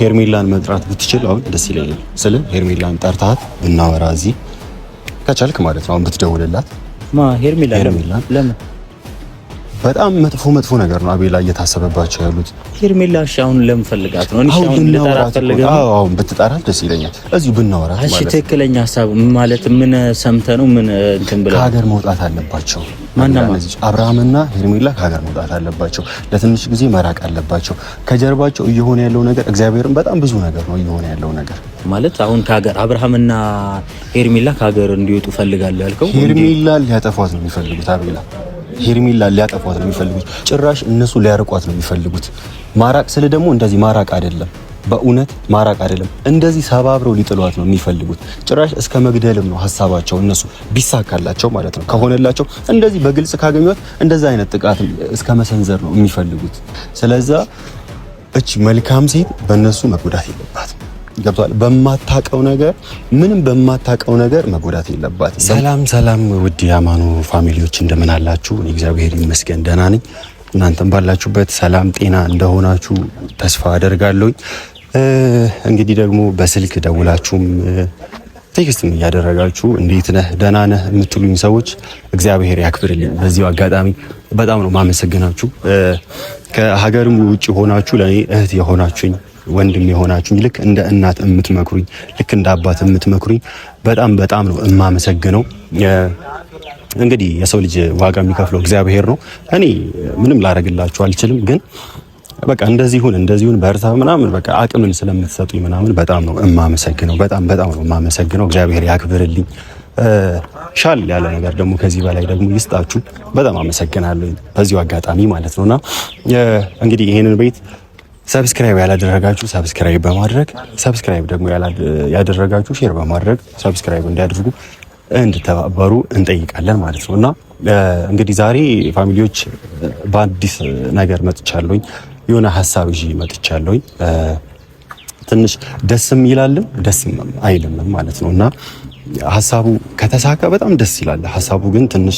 ሄርሜላን መጥራት ብትችል አሁን ደስ ይለኛል። ስለ ሄርሜላን ጠርታት ብናወራ እዚህ ከቻልክ ማለት ነው። አሁን ብትደውልላት ሄርሜላ ለምን በጣም መጥፎ ነገር ነው አቤላ እየታሰበባቸው ያሉት። ሄርሜላ እሺ አሁን ለምን ፈልጋት ነው? እሺ አሁን ልጠራት ፈልገህ ነው? አሁን ብትጠራት ደስ ይለኛል። እዚሁ ብናወራ ማለት። እሺ ትክክለኛ ሐሳብ ማለት ምን ሰምተህ ነው? ምን እንትን ብለህ ከሀገር መውጣት አለባቸው። አብርሃምና ሄርሜላ ከሀገር መውጣት አለባቸው። ለትንሽ ጊዜ መራቅ አለባቸው። ከጀርባቸው እየሆነ ያለው ነገር እግዚአብሔርን በጣም ብዙ ነገር ነው እየሆነ ያለው ነገር ማለት አሁን ከሀገር አብርሃምና ሄርሜላ ከሀገር እንዲወጡ ፈልጋለሁ ያልከው ሄርሜላ ሊያጠፏት ነው የሚፈልጉት አቤላ ሄርሜላ ሊያጠፏት ነው የሚፈልጉት። ጭራሽ እነሱ ሊያርቋት ነው የሚፈልጉት። ማራቅ ስለ ደግሞ እንደዚህ ማራቅ አይደለም፣ በእውነት ማራቅ አይደለም። እንደዚህ ሰባብረው ሊጥሏት ነው የሚፈልጉት። ጭራሽ እስከ መግደልም ነው ሀሳባቸው እነሱ ቢሳካላቸው ማለት ነው። ከሆነላቸው እንደዚህ በግልጽ ካገኙት እንደዛ አይነት ጥቃት እስከ መሰንዘር ነው የሚፈልጉት። ስለዛ እቺ መልካም ሴት በእነሱ መጎዳት የለባትም። ገብቷል። በማታቀው ነገር ምንም በማታቀው ነገር መጎዳት የለባት። ሰላም ውድ ያማኑ ፋሚሊዎች እንደምን አላችሁ? እግዚአብሔር ይመስገን ደህና ነኝ። እናንተም ባላችሁበት ሰላም ጤና እንደሆናችሁ ተስፋ አደርጋለሁ። እንግዲህ ደግሞ በስልክ ደውላችሁም ቴክስትም እያደረጋችሁ እንዴት ነህ ደህና ነህ የምትሉኝ ሰዎች እግዚአብሔር ያክብርልኝ። በዚሁ አጋጣሚ በጣም ነው ማመሰግናችሁ። ከሀገርም ውጪ ሆናችሁ ለኔ እህት የሆናችሁኝ ወንድም የሆናችሁኝ ልክ እንደ እናት የምትመክሩኝ ልክ እንደ አባት የምትመክሩኝ በጣም ነው የማመሰግነው። እንግዲህ የሰው ልጅ ዋጋ የሚከፍለው እግዚአብሔር ነው። እኔ ምንም ላደርግላችሁ አልችልም፣ ግን በቃ እንደዚሁን በርታ ምናምን በቃ አቅምን ስለምትሰጡኝ ምናምን በጣም ነው የማመሰግነው። በጣም ነው የማመሰግነው። እግዚአብሔር ያክብርልኝ። ሻል ያለ ነገር ደግሞ ከዚህ በላይ ደግሞ ይስጣችሁ። በጣም አመሰግናለሁ በዚሁ አጋጣሚ ማለት ነውና እንግዲህ ይሄንን ቤት ሰብስክራይብ ያላደረጋችሁ ሰብስክራይብ በማድረግ ሰብስክራይብ ደግሞ ያደረጋችሁ ሼር በማድረግ ሰብስክራይብ እንዲያደርጉ እንድተባበሩ እንጠይቃለን ማለት ነውና እንግዲህ ዛሬ ፋሚሊዎች በአዲስ ነገር መጥቻለሁኝ። የሆነ ሐሳብ ይዤ መጥቻለሁኝ። ትንሽ ደስም ይላልም ደስም አይልም ማለት ነውና ሐሳቡ ከተሳካ በጣም ደስ ይላል። ሐሳቡ ግን ትንሽ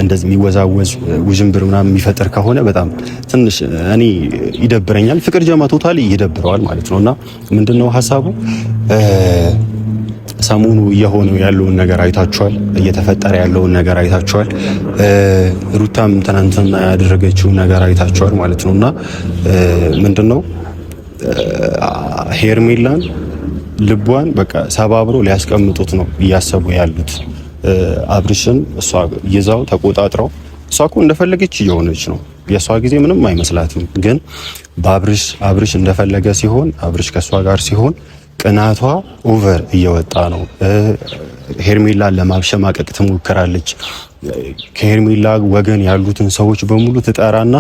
እንደዚህ የሚወዛወዝ ውዥንብር ምናምን የሚፈጠር ከሆነ በጣም ትንሽ እኔ ይደብረኛል። ፍቅር ጀማ ቶታሊ ይደብረዋል ማለት ነውና ምንድነው ሐሳቡ? ሰሞኑ እየሆነው ያለውን ነገር አይታችኋል። እየተፈጠረ ያለውን ነገር አይታችኋል። ሩታም ትናንትና ያደረገችው ነገር አይታችኋል ማለት ነውና ምንድነው ሄርሜላን ልቧን በቃ ሰባብሮ ሊያስቀምጡት ነው እያሰቡ ያሉት። አብርሽን እሷ ይዛው ተቆጣጥረው እሷ እኮ እንደፈለገች እየሆነች ነው። የሷ ጊዜ ምንም አይመስላትም። ግን አብርሽ እንደፈለገ ሲሆን አብርሽ ከሷ ጋር ሲሆን ቅናቷ ኦቨር እየወጣ ነው። ሄርሜላን ለማብሸማቀቅ ትሞክራለች። ከሄርሜላ ወገን ያሉትን ሰዎች በሙሉ ትጠራና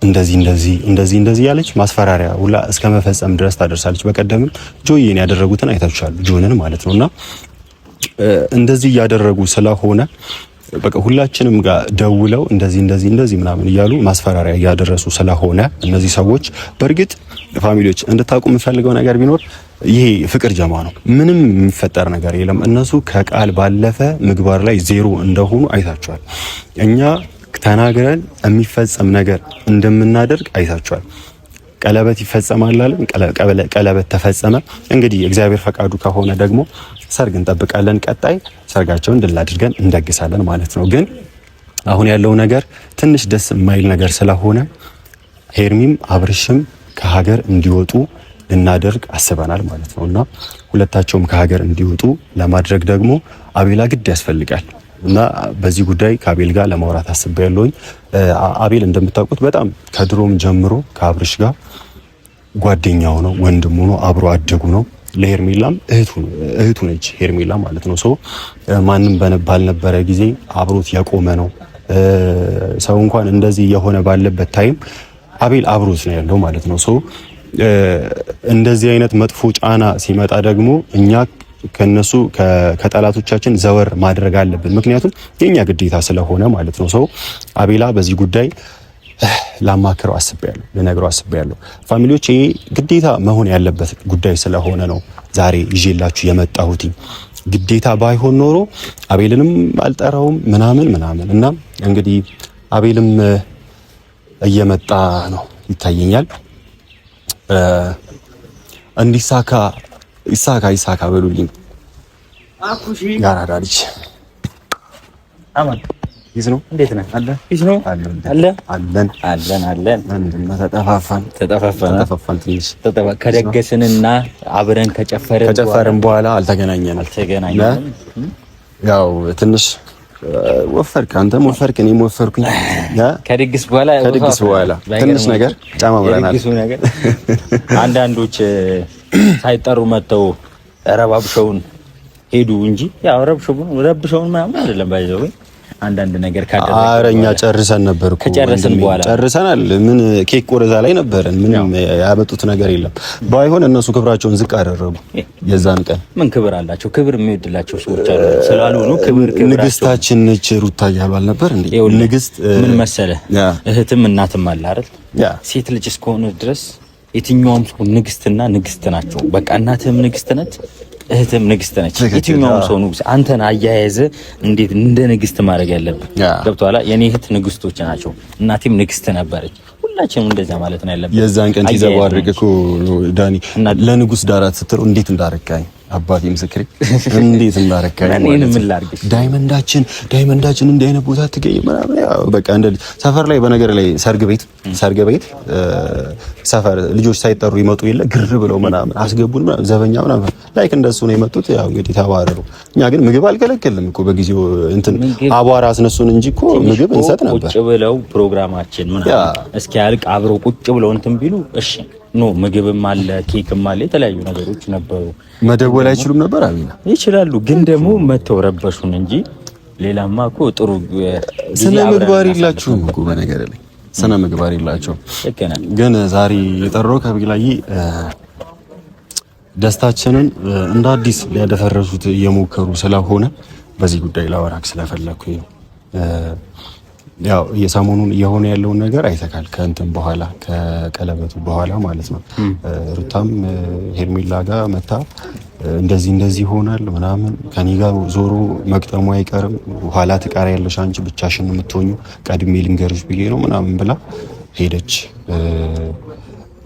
እንደዚህ ያለች ማስፈራሪያ ሁላ እስከ መፈጸም ድረስ ታደርሳለች። በቀደምም ጆይን ያደረጉትን አይታችኋል፣ ጆንን ማለት ነውና እንደዚህ እያደረጉ ስለሆነ በቃ ሁላችንም ጋር ደውለው እንደዚህ ምናምን እያሉ ማስፈራሪያ እያደረሱ ስለሆነ እነዚህ ሰዎች በእርግጥ ፋሚሊዎች እንድታውቁ የምፈልገው ነገር ቢኖር ይሄ ፍቅር ጀማ ነው። ምንም የሚፈጠር ነገር የለም። እነሱ ከቃል ባለፈ ምግባር ላይ ዜሮ እንደሆኑ አይታችኋል። እኛ ተናግረን የሚፈጸም ነገር እንደምናደርግ አይታችኋል። ቀለበት ይፈጸማል አለን፣ ቀለበት ተፈጸመ። እንግዲህ እግዚአብሔር ፈቃዱ ከሆነ ደግሞ ሰርግ እንጠብቃለን። ቀጣይ ሰርጋቸውን ድል አድርገን እንደግሳለን ማለት ነው። ግን አሁን ያለው ነገር ትንሽ ደስ የማይል ነገር ስለሆነ ሄርሚም አብርሽም ከሀገር እንዲወጡ ልናደርግ አስበናል ማለት ነውና ሁለታቸውም ከሀገር እንዲወጡ ለማድረግ ደግሞ አቤላ ግድ ያስፈልጋል። እና በዚህ ጉዳይ ከአቤል ጋር ለማውራት አስቤያለሁኝ። አቤል እንደምታውቁት በጣም ከድሮም ጀምሮ ከአብርሽ ጋር ጓደኛው ነው፣ ወንድሙ ነው፣ አብሮ አደጉ ነው። ለሄርሜላም እህቱ ነች ሄርሜላ ማለት ነው። ማንም ባልነበረ ጊዜ አብሮት የቆመ ነው። ሰው እንኳን እንደዚህ የሆነ ባለበት ታይም አቤል አብሮት ነው ያለው ማለት ነው። እንደዚህ አይነት መጥፎ ጫና ሲመጣ ደግሞ እኛ ከነሱ ከጠላቶቻችን ዘወር ማድረግ አለብን። ምክንያቱም የኛ ግዴታ ስለሆነ ማለት ነው። አቤላ በዚህ ጉዳይ ላማክረው አስቤያለሁ፣ ልነግረው አስቤያለሁ። ፋሚሊዎች ይሄ ግዴታ መሆን ያለበት ጉዳይ ስለሆነ ነው ዛሬ ይዤላችሁ የመጣሁት። ግዴታ ባይሆን ኖሮ አቤልንም አልጠራውም ምናምን እና እንግዲህ አቤልም እየመጣ ነው ይታየኛል። እንዲሳካ ይሳካ በሉልኝ። አኩሺ ያራዳ ልጅ አማን ይዝ ነው። እንዴት ነህ? አለ ይዝ ነው። አለን ተጠፋፋን ትንሽ ከደገስንና አብረን ከጨፈርን በኋላ አልተገናኘንም። ያው ትንሽ ወፈርክ፣ አንተም ወፈርክ፣ እኔም ወፈርኩኝ። ከድግስ በኋላ ትንሽ ነገር ጨማምረናል። የድግሱ ነገር አንዳንዶች ሳይጠሩ መተው ረባብሸውን ሄዱ እንጂ ያው ረብሸውን ምናምን አይደለም ባይዘው አንዳንድ ነገር ካደረገ አረኛ ጨርሰን ነበር እኮ ጨርሰናል። ምን ኬክ ቆረዛ ላይ ነበረን። ምንም ያመጡት ነገር የለም። ባይሆን እነሱ ክብራቸውን ዝቅ አደረጉ። የዛን ቀን ምን ክብር አላቸው? ክብር የሚወድላቸው ሰዎች አሉ ስላልሆኑ ክብር ንግስታችን ነች ሩታ እያሉ ነበር እንዴ? ንግስት ምን መሰለህ፣ እህትም እናትም አለ አይደል? ሴት ልጅ እስከሆነ ድረስ የትኛውም ሰው ንግስትና ንግስት ናቸው። በቃ እናትም ንግስት ነች፣ እህትም ንግስት ነች። የትኛውም ሰው ንጉስ አንተን አያያዘ እንዴት እንደ ንግስት ማድረግ ያለብህ ገብቶሃል? የኔ እህት ንግስቶች ናቸው፣ እናቴም ንግስት ነበረች። ሁላችንም እንደዛ ማለት ነው ያለብን። የዛን ቀን ይዘባርቅ እኮ ዳኒ ለንጉስ ዳራት ስትለው እንዴት እንዳረካኝ አባቴ ምስክሬ እንዴት እንዳረካኝ። እኔን ምን ላድርግሽ? ዳይመንዳችን እንደ አይነት ቦታ ትገኝ ምናምን ያው በቃ እንደ ሰፈር ላይ በነገር ላይ ሰርግ ቤት ሰፈር ልጆች ሳይጠሩ ይመጡ የለ ግር ብለው ምናምን አስገቡን ምናምን ዘበኛ ምናምን ላይክ እንደሱ ነው የመጡት። ያው እንግዲህ ተባረሩ። እኛ ግን ምግብ አልከለከልንም እኮ በጊዜው እንትን አቧራ አስነሱን እንጂ እኮ ምግብ እንሰጥ ነበር። ቁጭ ብለው ፕሮግራማችን ምናምን እስኪ ያልቅ አብረው ቁጭ ብለው እንትን ቢሉ እሺ ኖ ምግብም አለ ኬክም አለ የተለያዩ ነገሮች ነበሩ። መደወል አይችሉም ነበር? አሚና ይችላሉ፣ ግን ደግሞ መተው ረበሹን እንጂ ሌላማ እኮ ጥሩ ስነ ምግባር የላችሁም እኮ በነገር ላይ ስነ ምግባር የላችሁም። ግን ዛሬ የጠራው ከቢላዬ ደስታችንን እንደ አዲስ ሊያደፈረሱት እየሞከሩ ስለሆነ በዚህ ጉዳይ ላወራክ ስለፈለኩኝ ነው። ያው የሰሞኑን እየሆነ ያለውን ነገር አይተካል። ከእንትን በኋላ ከቀለበቱ በኋላ ማለት ነው። ሩታም ሄርሜላ ጋር መታ እንደዚህ ይሆናል ምናምን ከኔ ጋር ዞሮ መቅጠሙ አይቀርም፣ ኋላ ትቀራ ያለሽ አንቺ ብቻሽን የምትሆኙ ቀድሜ ልንገርሽ ብዬ ነው ምናምን ብላ ሄደች።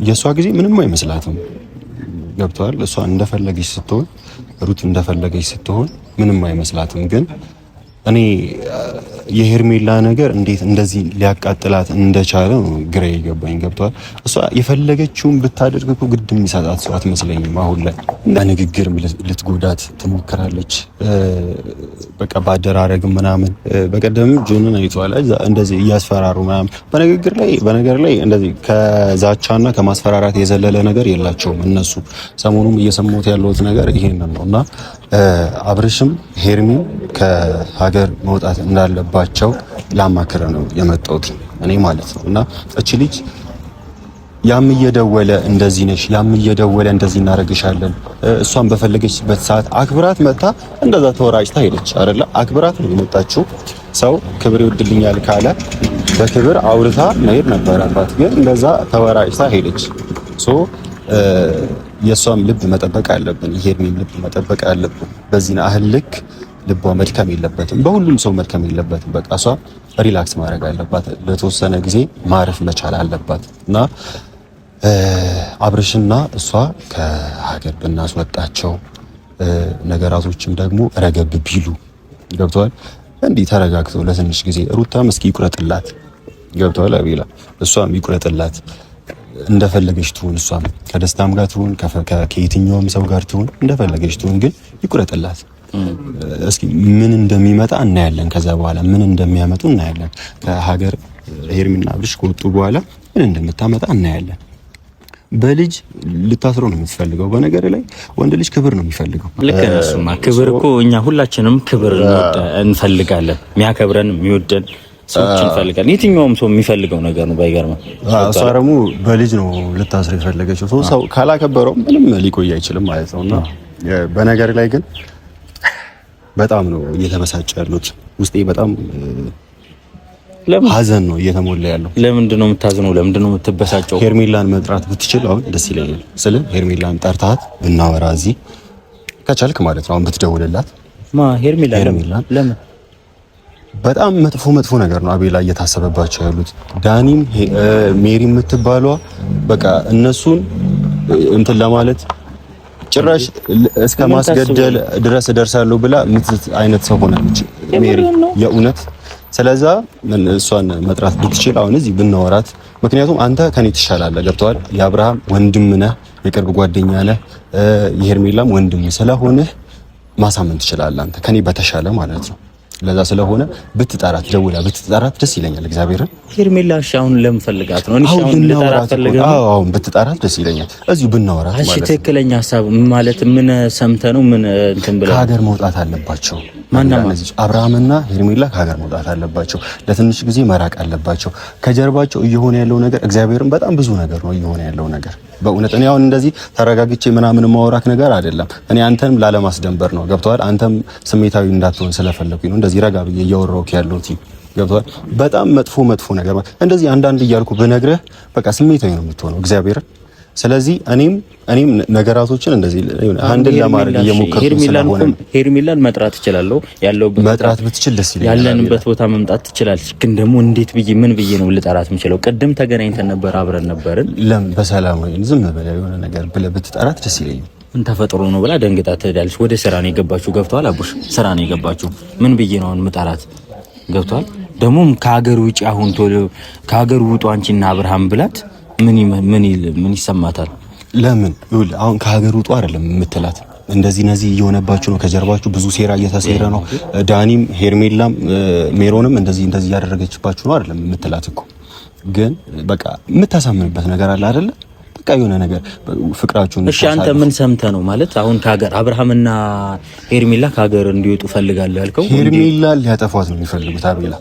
የእሷ ጊዜ ምንም አይመስላትም። ገብተዋል። እሷ እንደፈለገች ስትሆን ሩት እንደፈለገች ስትሆን ምንም አይመስላትም። ግን እኔ የሄርሜላ ነገር እንዴት እንደዚህ ሊያቃጥላት እንደቻለ ግራ ይገባኝ። ገብቷል። እሷ የፈለገችውን ብታደርግ እኮ ግድ የሚሰጣት ሰው አትመስለኝም። አሁን ላይ በንግግር ልትጎዳት ትሞክራለች። በቃ ባደራረግም ምናምን በቀደም ጆንን አይቷል እንደዚህ እያስፈራሩ ምናምን በነገር ላይ እንደዚህ ከዛቻና ከማስፈራራት የዘለለ ነገር የላቸውም እነሱ። ሰሞኑም እየሰሙት ያለውት ነገር ይሄንን ነውና አብርሽም ሄርሚን ከሀገር መውጣት እንዳለባቸው ላማክረ ነው የመጣሁት እኔ ማለት ነው። እና እቺ ልጅ ያም እየደወለ እንደዚህ ነሽ፣ ያም እየደወለ እንደዚህ እናደርግሻለን፣ እሷን በፈለገችበት ሰዓት አክብራት መጣ እንደዛ ተወራጭታ ሄደች አይደለ? አክብራት ነው የመጣችው። ሰው ክብር ይወድልኛል ካለ በክብር አውርታ መሄድ ነበረባት፣ ግን እንደዛ ተወራጭታ ሄደች። የእሷም ልብ መጠበቅ አለብን፣ ይሄንም ልብ መጠበቅ አለብን። በዚህ አህል ልክ ልቧ መድከም የለበትም፣ በሁሉም ሰው መድከም የለበትም። በቃ እሷ ሪላክስ ማድረግ አለባት፣ ለተወሰነ ጊዜ ማረፍ መቻል አለባት። እና አብርሽና እሷ ከሀገር ብናስወጣቸው ነገራቶችም ደግሞ ረገብ ቢሉ ገብተዋል። እንዲህ ተረጋግተው ለትንሽ ጊዜ ሩታም እስኪ ይቁረጥላት ገብተዋል። አቤላ እሷም ይቁረጥላት፣ እንደፈለገች ትሁን። እሷም ከደስታም ጋር ትሁን ከየትኛውም ሰው ጋር ትሁን እንደፈለገች ትሁን፣ ግን ይቁረጥላት። እስኪ ምን እንደሚመጣ እናያለን። ከዛ በኋላ ምን እንደሚያመጡ እናያለን። ከሀገር ሄርሚና አብርሽ ከወጡ በኋላ ምን እንደምታመጣ እናያለን። በልጅ ልታስሮ ነው የምትፈልገው። በነገር ላይ ወንድ ልጅ ክብር ነው የሚፈልገው። ልክ ነው። እሱማ ክብር እኮ እኛ ሁላችንም ክብር እንፈልጋለን። የሚያከብረን የሚወደን ሰዎች እንፈልጋለን። የትኛውም ሰው የሚፈልገው ነገር ነው። ባይገርም እሷ ደግሞ በልጅ ነው ልታስሮ የፈለገችው። ሰው ካላከበረው ምንም ሊቆይ አይችልም ማለት ነውና በነገር ላይ ግን በጣም ነው እየተበሳጨ ያሉት። ውስጤ በጣም ሀዘን ነው እየተሞላ ያለው። ለምንድን ነው የምታዝነው? ለምንድን ነው የምትበሳጨው? ሄርሜላን መጥራት ብትችል አሁን ደስ ይለኛል። ሄርሜላን ጠርታት ብናወራ እዚህ ከቻልክ ማለት ነው። አሁን ብትደውልላት ሄርሜላን ለምን በጣም መጥፎ ነገር ነው አቤላ እየታሰበባቸው ያሉት። ዳኒም ሜሪ የምትባሏ በቃ እነሱን እንትን ለማለት ጭራሽ እስከ ማስገደል ድረስ ደርሳለሁ ብላ ምትት አይነት ሰው ሆናለች ሜሪ የእውነት። ስለዛ እሷን መጥራት ብትችል አሁን እዚህ ብናወራት፣ ምክንያቱም አንተ ከኔ ትሻላለህ። ገብተዋል። የአብርሃም ወንድም ነህ፣ የቅርብ ጓደኛ ነህ፣ የሄርሜላም ወንድም ስለሆነ ማሳመን ትችላለህ አንተ ከኔ በተሻለ ማለት ነው። ለዛ ስለሆነ ብትጣራት ደውላ ብትጣራት ደስ ይለኛል። እግዚአብሔርን ሄርሜላ እሺ፣ አሁን ለምን ፈልጋት ነው? እሺ አሁን ልጠራት ፈልገህ ነው? አዎ ብትጣራት ደስ ይለኛል። እዚሁ ብናወራት ማለት ነው። እሺ ትክክለኛ ሀሳብ ማለት ምን ሰምተህ ነው? ምን እንትን ብለህ ከሀገር መውጣት አለባቸው። እነዚህ አብርሃምና ሄርሜላ ከሀገር መውጣት አለባቸው። ለትንሽ ጊዜ መራቅ አለባቸው። ከጀርባቸው እየሆነ ያለው ነገር እግዚአብሔርን በጣም ብዙ ነገር ነው እየሆነ ያለው ነገር በእውነት። እኔ አሁን እንደዚህ ተረጋግቼ ምናምን ማወራክ ነገር አይደለም። እኔ አንተም ላለማስደንበር ነው ገብቷል። አንተም ስሜታዊ እንዳትሆን ስለፈለኩኝ ነው እንደዚህ ረጋ ብዬ እያወራሁክ ያለሁት ገብቷል። በጣም መጥፎ ነገር እንደዚህ አንዳንድ እያልኩ ብነግርህ በቃ ስሜታዊ ነው የምትሆነው እግዚአብሔርን። ስለዚህ እኔም ነገራቶችን እንደዚህ አንድን ለማድረግ እየሞከርኩ ስለሆነ ሄርሜላን መጥራት እችላለሁ። ያለውበት መጥራት ብትችል ደስ ይለኛል። ያለንበት ቦታ መምጣት ትችላለች። ግን ደግሞ እንዴት ብዬ ምን ብዬ ነው ልጠራት የምችለው? ቅድም ተገናኝተን ነበር፣ አብረን ነበርን። ለምን በሰላም ወይ ዝም ብለህ የሆነ ነገር ብለህ ብትጠራት ደስ ይለኛል። ምን ተፈጥሮ ነው ብላ ደንግጣ ትሄዳለች። ወደ ስራ ነው የገባችው። ገብቷል አቡሽ፣ ስራ ነው የገባችው። ምን ብዬ ነው አሁን ምጠራት? ገብቷል። ደግሞም ከሀገር ውጪ አሁን ቶሎ ከሀገር ውጡ አንቺና አብርሃም ብላት ምን ይሰማታል? ለምን ይኸውልህ አሁን ከሀገር ውጡ አይደለም የምትላት፣ እንደዚህ ነዚህ እየሆነባችሁ ነው፣ ከጀርባችሁ ብዙ ሴራ እየተሴረ ነው፣ ዳኒም ሄርሜላም ሜሮንም እንደዚህ እያደረገችባችሁ ነው አይደለም የምትላት እኮ። ግን በቃ የምታሳምንበት ነገር አለ አይደለ? በቃ የሆነ ነገር ፍቅራችሁን። እሺ አንተ ምን ሰምተህ ነው ማለት አሁን ከሀገር አብርሃምና ሄርሜላ ከሀገር እንዲወጡ ፈልጋለሁ ያልከው? ሄርሜላ ሊያጠፏት ነው የሚፈልጉት አቤላ፣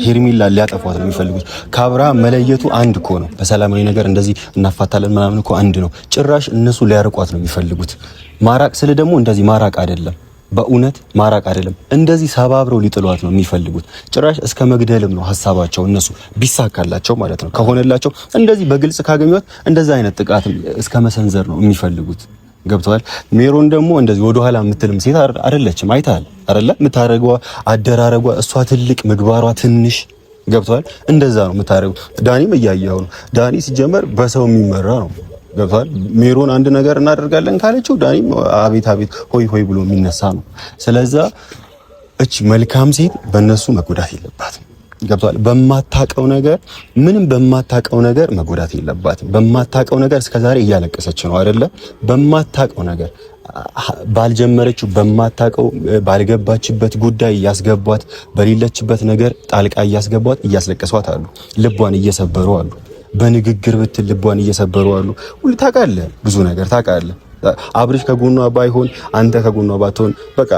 ሄርሜላ ሊያጠፏት ነው የሚፈልጉት። ከአብርሃም መለየቱ አንድ እኮ ነው። በሰላማዊ ነገር እንደዚህ እናፋታለን ምናምን እኮ አንድ ነው። ጭራሽ እነሱ ሊያርቋት ነው የሚፈልጉት። ማራቅ ስለ ደግሞ እንደዚህ ማራቅ አይደለም፣ በእውነት ማራቅ አይደለም። እንደዚህ ሰባብረው ሊጥሏት ነው የሚፈልጉት። ጭራሽ እስከ መግደልም ነው ሀሳባቸው እነሱ ቢሳካላቸው ማለት ነው። ከሆነላቸው እንደዚህ በግልጽ ካገኙት እንደዛ አይነት ጥቃት እስከ መሰንዘር ነው የሚፈልጉት። ገብተዋል። ሜሮን ደግሞ እንደዚህ ወደ ኋላ የምትልም ሴት አይደለችም። አይታል አይደለ? የምታረገው አደራረጓ፣ እሷ ትልቅ ምግባሯ ትንሽ። ገብተዋል። እንደዛ ነው የምታረገው። ዳኒም እያየኸው ነው። ዳኒ ሲጀመር በሰው የሚመራ ነው። ገብተዋል። ሜሮን አንድ ነገር እናደርጋለን ካለችው ዳኒም አቤት አቤት ሆይ ሆይ ብሎ የሚነሳ ነው። ስለዛ እች መልካም ሴት በእነሱ መጎዳት የለባትም። ገብቷል። በማታቀው ነገር ምንም በማታቀው ነገር መጎዳት የለባትም። በማታቀው ነገር እስከዛሬ እያለቀሰች ነው አይደለ? በማታቀው ነገር ባልጀመረችው በማታቀው ባልገባችበት ጉዳይ እያስገቧት፣ በሌለችበት ነገር ጣልቃ እያስገቧት እያስለቀሷት አሉ። ልቧን እየሰበሩ አሉ። በንግግር ብትል ልቧን እየሰበሩ አሉ። ሁሉ ታውቃለህ፣ ብዙ ነገር ታውቃለህ። አብርሽ ከጎኗ ባይሆን አንተ ከጎኗ ባትሆን በቃ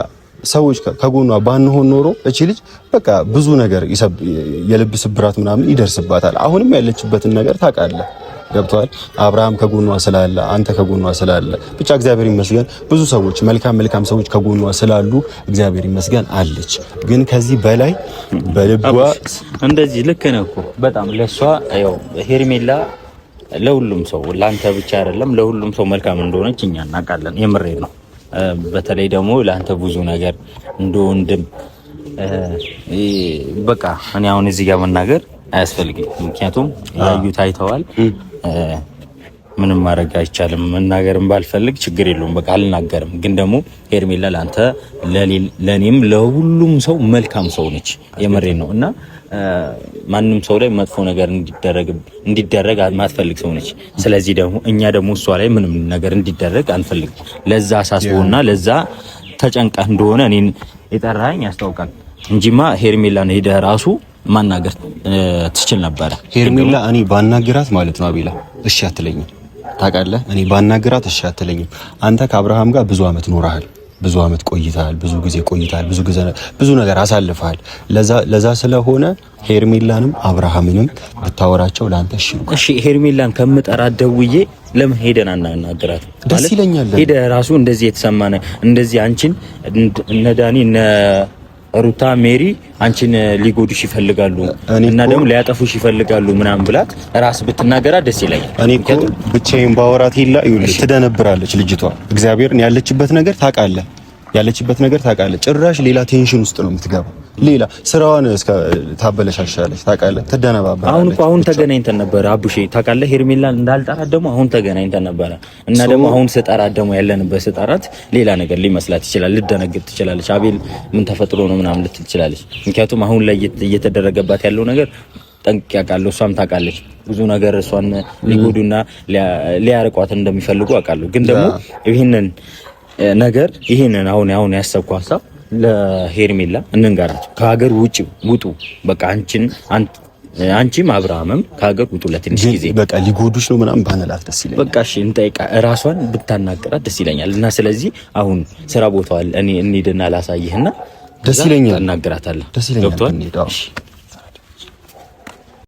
ሰዎች ከጎኗ ባንሆን ኖሮ እቺ ልጅ በቃ ብዙ ነገር የልብ ስብራት ምናምን ይደርስባታል። አሁንም ያለችበትን ነገር ታውቃለህ። ገብቷል። አብርሃም ከጎኗ ስላለ አንተ ከጎኗ ስላለ ብቻ እግዚአብሔር ይመስገን ብዙ ሰዎች መልካም ሰዎች ከጎኗ ስላሉ እግዚአብሔር ይመስገን አለች። ግን ከዚህ በላይ በልቧ እንደዚህ ልክ ነህ እኮ በጣም ለሷ ያው ሄርሜላ ለሁሉም ሰው ለአንተ ብቻ አይደለም ለሁሉም ሰው መልካም እንደሆነች እኛ እናውቃለን። የምሬ ነው። በተለይ ደግሞ ለአንተ ብዙ ነገር እንደ ወንድም በቃ እኔ አሁን እዚህ ጋር መናገር አያስፈልግም። ምክንያቱም ያዩት አይተዋል። ምንም ማድረግ አይቻልም። መናገርም ባልፈልግ ችግር የለውም በቃ አልናገርም። ግን ደግሞ ሄርሜላ ለአንተ ለኔም ለሁሉም ሰው መልካም ሰው ነች። የምሬ ነው። እና ማንም ሰው ላይ መጥፎ ነገር እንዲደረግ ማትፈልግ ሰው ነች። ስለዚህ ደግሞ እኛ ደግሞ እሷ ላይ ምንም ነገር እንዲደረግ አንፈልግም። ለዛ አሳስቦና ለዛ ተጨንቀህ እንደሆነ እኔን የጠራኸኝ ያስታውቃል እንጂማ ሄርሜላን ሄደህ ራሱ ማናገር ትችል ነበረ። ሄርሜላ እኔ ባናገራት ማለት ነው አቤላ እሺ አትለኝም። ታውቃለህ፣ እኔ ባናገራት እሺ አትለኝም። አንተ ከአብርሃም ጋር ብዙ አመት ኖረሃል፣ ብዙ አመት ቆይተሃል፣ ብዙ ጊዜ ቆይተሃል፣ ብዙ ነገር አሳልፈሃል። ለዛ ስለሆነ ሄርሜላንም አብርሃምንም ብታወራቸው ላንተ እሺ። ሄርሜላን ከምጠራት ደውዬ ለምን ሄደን አናገራት? ደስ ይለኛል። ሄደ ራሱ እንደዚህ የተሰማነ እንደዚህ አንቺን እነ ዳኒ እነ ሩታ ሜሪ አንቺን ሊጎዱሽ ይፈልጋሉ እና ደግሞ ሊያጠፉሽ ይፈልጋሉ ምናምን ብላት ራስ ብትናገራ ደስ ይለኛል። እኔ እኮ ብቻዬን ባወራት ትደነብራለች ልጅቷ። እግዚአብሔርን ያለችበት ነገር ታውቃለህ። ያለችበት ነገር ታውቃለህ። ጭራሽ ሌላ ቴንሽን ውስጥ ነው የምትገባው። ሌላ ስራዋን እስከ ታበለሻሻለች ታውቃለህ። ትደነባበራለች። አሁን ተገናኝተን ነበር አቡሼ ታውቃለህ። ሄርሜላን እንዳልጠራት ደግሞ አሁን ተገናኝተን ነበር እና ደግሞ አሁን ስጠራት ደግሞ ያለንበት ስጠራት ሌላ ነገር ሊመስላት ይችላል። ልደነግጥ ትችላለች። አቤል ምን ተፈጥሮ ነው ምናምን ልትል ትችላለች። ምክንያቱም አሁን ላይ እየተደረገባት ያለው ነገር ጠንቅቄ አውቃለሁ። እሷም ታውቃለች። ብዙ ነገር እሷን ሊጎዱና ሊያርቋት እንደሚፈልጉ አውቃለሁ። ግን ደግሞ ይሄንን አሁን ያሰብኩ ሀሳብ ለሄርሜላ እንንገራት። ከሀገር ውጡ በቃ አንቺም አብርሃምም ከሀገር ውጡ ለትንሽ ጊዜ በቃ ሊጎዱሽ ነው ምናምን ባንላት ደስ ይለኛል። በቃ እሺ እንጠይቃ ራሷን ብታናገራት ደስ ይለኛል። እና ስለዚህ አሁን ስራ ቦታው እኔ እንሂድና ላሳይህና ደስ ይለኛል። እናገራታለሁ። ደስ ይለኛል።